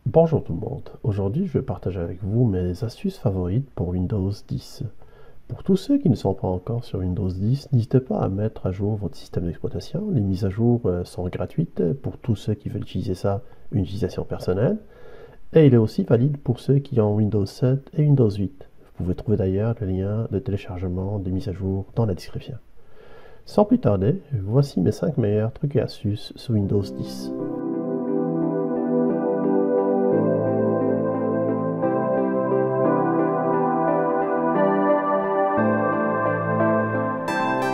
Bonjour tout le monde, aujourd'hui je vais partager avec vous mes astuces favorites pour Windows 10. Pour tous ceux qui ne sont pas encore sur Windows 10, n'hésitez pas à mettre à jour votre système d'exploitation. Les mises à jour sont gratuites pour tous ceux qui veulent utiliser ça, une utilisation personnelle. Et il est aussi valide pour ceux qui ont Windows 7 et Windows 8. Vous pouvez trouver d'ailleurs le lien de téléchargement des mises à jour dans la description. Sans plus tarder, voici mes 5 meilleurs trucs et astuces sur Windows 10.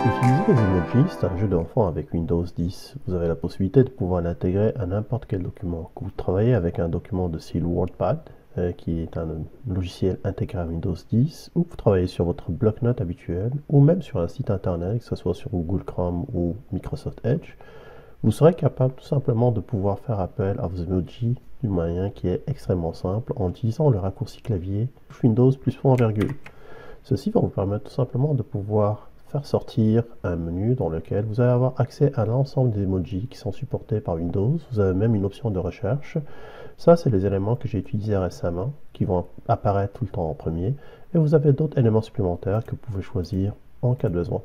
Utiliser les emojis, c'est un jeu d'enfant avec Windows 10. Vous avez la possibilité de pouvoir l'intégrer à n'importe quel document. Que vous travaillez avec un document de style WordPad, qui est un logiciel intégré à Windows 10, ou que vous travaillez sur votre bloc-notes habituel, ou même sur un site internet, que ce soit sur Google Chrome ou Microsoft Edge, vous serez capable tout simplement de pouvoir faire appel à vos emojis d'une manière qui est extrêmement simple en utilisant le raccourci clavier Windows plus point virgule. Ceci va vous permettre tout simplement de pouvoir faire sortir un menu dans lequel vous allez avoir accès à l'ensemble des emojis qui sont supportés par Windows. Vous avez même une option de recherche. Ça, c'est les éléments que j'ai utilisés récemment, qui vont apparaître tout le temps en premier. Et vous avez d'autres éléments supplémentaires que vous pouvez choisir en cas de besoin.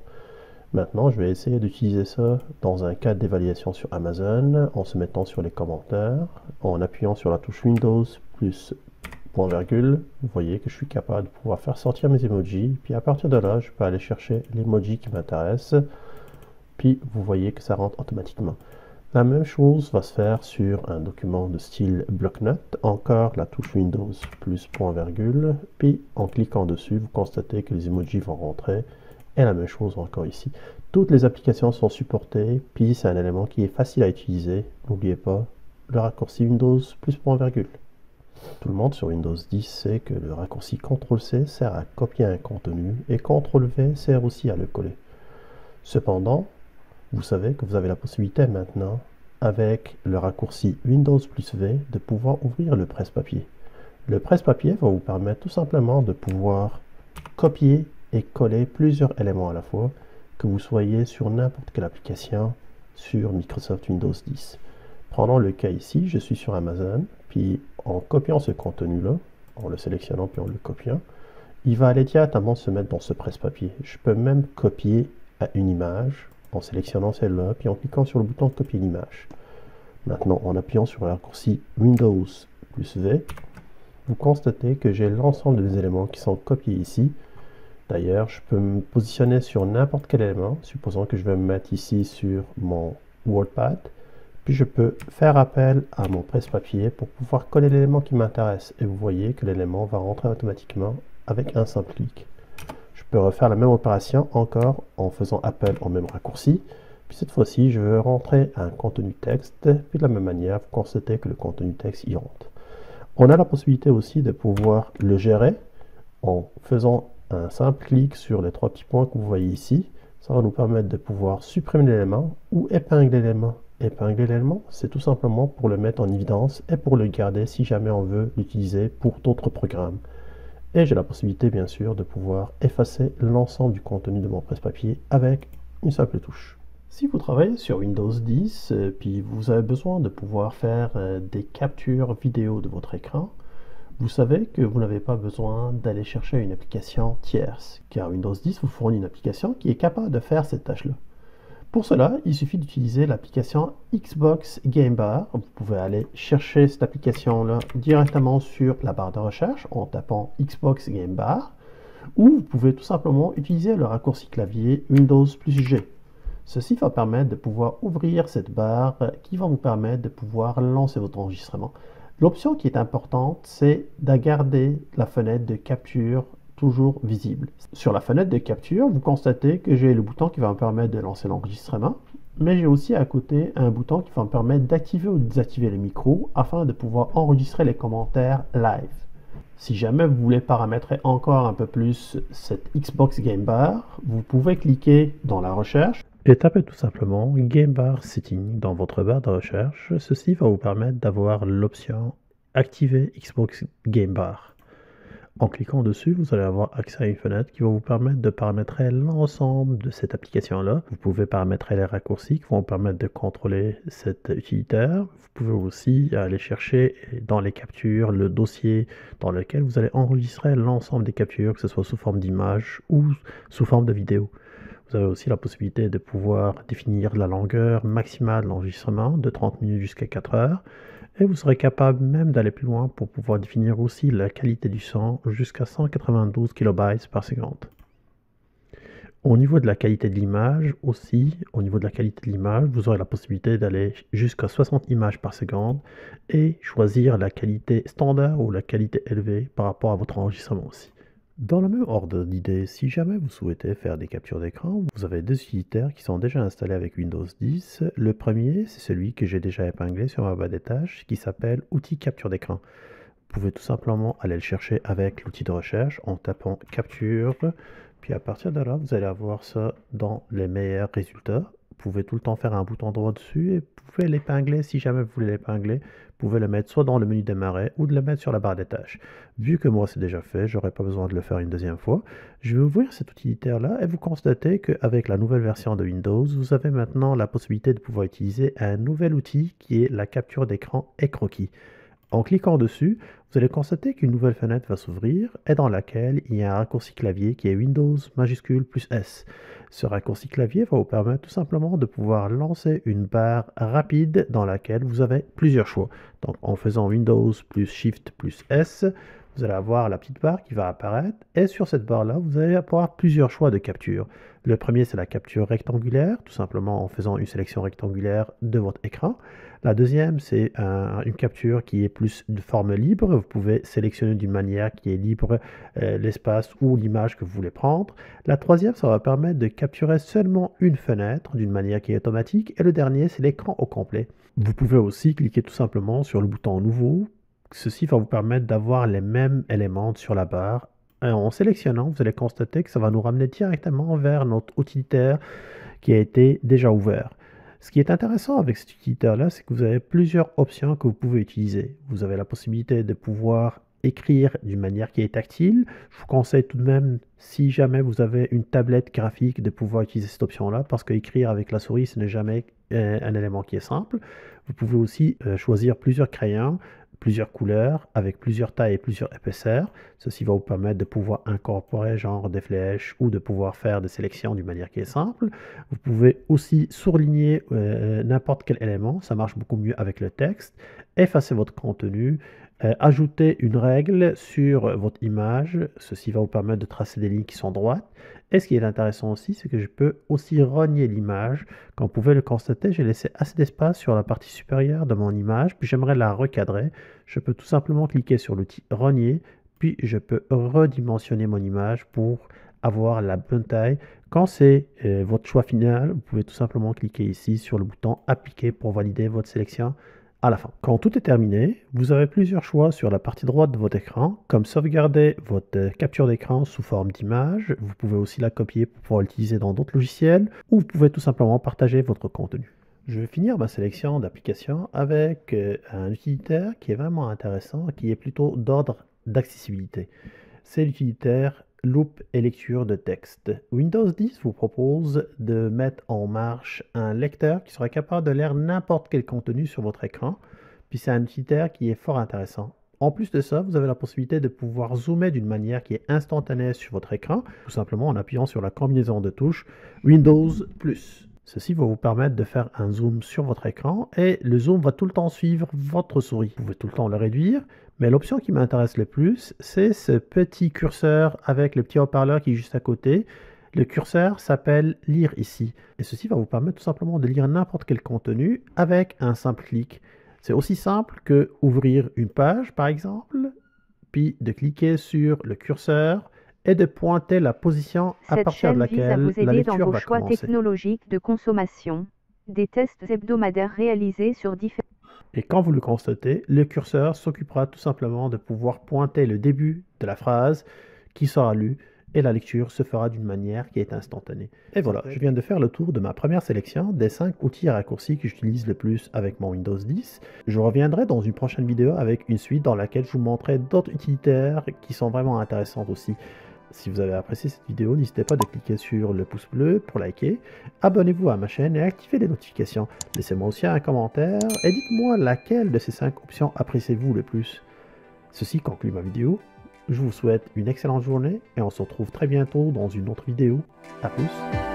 Maintenant, je vais essayer d'utiliser ça dans un cadre d'évaluation sur Amazon, en se mettant sur les commentaires, en appuyant sur la touche Windows plus point virgule. Vous voyez que je suis capable de pouvoir faire sortir mes emojis, puis à partir de là, je peux aller chercher l'emoji qui m'intéresse, puis vous voyez que ça rentre automatiquement. La même chose va se faire sur un document de style bloc-notes, encore la touche Windows plus point virgule, puis en cliquant dessus, vous constatez que les emojis vont rentrer, et la même chose encore ici. Toutes les applications sont supportées, puis c'est un élément qui est facile à utiliser. N'oubliez pas le raccourci Windows plus point virgule. Tout le monde sur Windows 10 sait que le raccourci CTRL-C sert à copier un contenu et CTRL-V sert aussi à le coller. Cependant, vous savez que vous avez la possibilité maintenant, avec le raccourci Windows plus V, de pouvoir ouvrir le presse-papier. Le presse-papier va vous permettre tout simplement de pouvoir copier et coller plusieurs éléments à la fois, que vous soyez sur n'importe quelle application sur Microsoft Windows 10. Prenons le cas ici, je suis sur Amazon, puis en copiant ce contenu-là, en le sélectionnant puis en le copiant, il va aller directement se mettre dans ce presse-papier. Je peux même copier à une image en sélectionnant celle-là, puis en cliquant sur le bouton copier l'image. Maintenant, en appuyant sur le raccourci Windows plus V, vous constatez que j'ai l'ensemble des éléments qui sont copiés ici. D'ailleurs, je peux me positionner sur n'importe quel élément, supposons que je vais me mettre ici sur mon WordPad, puis je peux faire appel à mon presse-papier pour pouvoir coller l'élément qui m'intéresse. Et vous voyez que l'élément va rentrer automatiquement avec un simple clic. Je peux refaire la même opération encore en faisant appel au même raccourci. Puis cette fois-ci, je veux rentrer un contenu texte. Puis de la même manière, vous constatez que le contenu texte y rentre. On a la possibilité aussi de pouvoir le gérer en faisant un simple clic sur les trois petits points que vous voyez ici. Ça va nous permettre de pouvoir supprimer l'élément ou épingler l'élément. Épingler l'élément, c'est tout simplement pour le mettre en évidence et pour le garder si jamais on veut l'utiliser pour d'autres programmes. Et j'ai la possibilité, bien sûr, de pouvoir effacer l'ensemble du contenu de mon presse-papier avec une simple touche. Si vous travaillez sur Windows 10, puis vous avez besoin de pouvoir faire des captures vidéo de votre écran, vous savez que vous n'avez pas besoin d'aller chercher une application tierce, car Windows 10 vous fournit une application qui est capable de faire cette tâche-là. Pour cela, il suffit d'utiliser l'application Xbox Game Bar. Vous pouvez aller chercher cette application-là directement sur la barre de recherche en tapant Xbox Game Bar, ou vous pouvez tout simplement utiliser le raccourci clavier Windows plus G. Ceci va permettre de pouvoir ouvrir cette barre qui va vous permettre de pouvoir lancer votre enregistrement. L'option qui est importante, c'est de garder la fenêtre de capture toujours visible. Sur la fenêtre de capture, vous constatez que j'ai le bouton qui va me permettre de lancer l'enregistrement, mais j'ai aussi à côté un bouton qui va me permettre d'activer ou de désactiver le micro afin de pouvoir enregistrer les commentaires live. Si jamais vous voulez paramétrer encore un peu plus cette Xbox Game Bar, vous pouvez cliquer dans la recherche et taper tout simplement Game Bar Setting dans votre barre de recherche. Ceci va vous permettre d'avoir l'option Activer Xbox Game Bar. En cliquant dessus, vous allez avoir accès à une fenêtre qui va vous permettre de paramétrer l'ensemble de cette application-là. Vous pouvez paramétrer les raccourcis qui vont vous permettre de contrôler cet utilitaire. Vous pouvez aussi aller chercher dans les captures le dossier dans lequel vous allez enregistrer l'ensemble des captures, que ce soit sous forme d'image ou sous forme de vidéo. Vous avez aussi la possibilité de pouvoir définir la longueur maximale de l'enregistrement de 30 minutes jusqu'à 4 heures. Et vous serez capable même d'aller plus loin pour pouvoir définir aussi la qualité du son jusqu'à 192 kilobytes par seconde. Au niveau de la qualité de l'image aussi, au niveau de la qualité de l'image, vous aurez la possibilité d'aller jusqu'à 60 images par seconde et choisir la qualité standard ou la qualité élevée par rapport à votre enregistrement aussi. Dans le même ordre d'idée, si jamais vous souhaitez faire des captures d'écran, vous avez deux utilitaires qui sont déjà installés avec Windows 10. Le premier, c'est celui que j'ai déjà épinglé sur ma barre des tâches, qui s'appelle Outils capture d'écran. Vous pouvez tout simplement aller le chercher avec l'outil de recherche en tapant capture, puis à partir de là, vous allez avoir ça dans les meilleurs résultats. Vous pouvez tout le temps faire un bouton droit dessus et vous pouvez l'épingler si jamais vous voulez l'épingler. Vous pouvez le mettre soit dans le menu démarrer ou de le mettre sur la barre des tâches. Vu que moi c'est déjà fait, j'aurais pas besoin de le faire une deuxième fois. Je vais ouvrir cet utilitaire-là et vous constatez qu'avec la nouvelle version de Windows, vous avez maintenant la possibilité de pouvoir utiliser un nouvel outil qui est la capture d'écran et croquis. En cliquant dessus, vous allez constater qu'une nouvelle fenêtre va s'ouvrir et dans laquelle il y a un raccourci clavier qui est Windows majuscule plus S. Ce raccourci clavier va vous permettre tout simplement de pouvoir lancer une barre rapide dans laquelle vous avez plusieurs choix. Donc en faisant Windows plus Shift plus S, vous allez avoir la petite barre qui va apparaître et sur cette barre-là, vous allez avoir plusieurs choix de capture. Le premier, c'est la capture rectangulaire, tout simplement en faisant une sélection rectangulaire de votre écran. La deuxième, c'est une capture qui est plus de forme libre. Vous pouvez sélectionner d'une manière qui est libre l'espace ou l'image que vous voulez prendre. La troisième, ça va permettre de capturer seulement une fenêtre d'une manière qui est automatique. Et le dernier, c'est l'écran au complet. Vous pouvez aussi cliquer tout simplement sur le bouton Nouveau. Ceci va vous permettre d'avoir les mêmes éléments sur la barre. En sélectionnant, vous allez constater que ça va nous ramener directement vers notre utilitaire qui a été déjà ouvert. Ce qui est intéressant avec cet utilitaire-là, c'est que vous avez plusieurs options que vous pouvez utiliser. Vous avez la possibilité de pouvoir écrire d'une manière qui est tactile. Je vous conseille tout de même, si jamais vous avez une tablette graphique, de pouvoir utiliser cette option-là, parce que écrire avec la souris, ce n'est jamais un élément qui est simple. Vous pouvez aussi choisir plusieurs crayons, plusieurs couleurs, avec plusieurs tailles et plusieurs épaisseurs. Ceci va vous permettre de pouvoir incorporer genre des flèches ou de pouvoir faire des sélections d'une manière qui est simple. Vous pouvez aussi surligner n'importe quel élément, ça marche beaucoup mieux avec le texte. Effacer votre contenu, ajouter une règle sur votre image, ceci va vous permettre de tracer des lignes qui sont droites. Et ce qui est intéressant aussi, c'est que je peux aussi rogner l'image. Comme vous pouvez le constater, j'ai laissé assez d'espace sur la partie supérieure de mon image, puis j'aimerais la recadrer. Je peux tout simplement cliquer sur l'outil rogner, puis je peux redimensionner mon image pour avoir la bonne taille. Quand c'est votre choix final, vous pouvez tout simplement cliquer ici sur le bouton appliquer pour valider votre sélection à la fin. Quand tout est terminé, vous avez plusieurs choix sur la partie droite de votre écran, comme sauvegarder votre capture d'écran sous forme d'image. Vous pouvez aussi la copier pour pouvoir l'utiliser dans d'autres logiciels, ou vous pouvez tout simplement partager votre contenu. Je vais finir ma sélection d'applications avec un utilitaire qui est vraiment intéressant, qui est plutôt d'ordre d'accessibilité. C'est l'utilitaire loupe et lecture de texte. Windows 10 vous propose de mettre en marche un lecteur qui sera capable de lire n'importe quel contenu sur votre écran. Puis c'est un utilitaire qui est fort intéressant. En plus de ça, vous avez la possibilité de pouvoir zoomer d'une manière qui est instantanée sur votre écran, tout simplement en appuyant sur la combinaison de touches Windows+. Ceci va vous permettre de faire un zoom sur votre écran et le zoom va tout le temps suivre votre souris. Vous pouvez tout le temps le réduire, mais l'option qui m'intéresse le plus, c'est ce petit curseur avec le petit haut-parleur qui est juste à côté. Le curseur s'appelle Lire ici. Et ceci va vous permettre tout simplement de lire n'importe quel contenu avec un simple clic. C'est aussi simple que ouvrir une page, par exemple, puis de cliquer sur le curseur et de pointer la position à partir de laquelle la lecture va commencer. Cette chaîne vise à vous aider dans vos choix technologiques de consommation. Des tests hebdomadaires réalisés sur différents... Et quand vous le constatez, le curseur s'occupera tout simplement de pouvoir pointer le début de la phrase qui sera lue et la lecture se fera d'une manière qui est instantanée. Et voilà, je viens de faire le tour de ma première sélection des 5 outils et raccourcis que j'utilise le plus avec mon Windows 10. Je reviendrai dans une prochaine vidéo avec une suite dans laquelle je vous montrerai d'autres utilitaires qui sont vraiment intéressantes aussi. Si vous avez apprécié cette vidéo, n'hésitez pas de cliquer sur le pouce bleu pour liker, abonnez-vous à ma chaîne et activez les notifications. Laissez-moi aussi un commentaire et dites-moi laquelle de ces 5 options appréciez-vous le plus. Ceci conclut ma vidéo. Je vous souhaite une excellente journée et on se retrouve très bientôt dans une autre vidéo. A plus.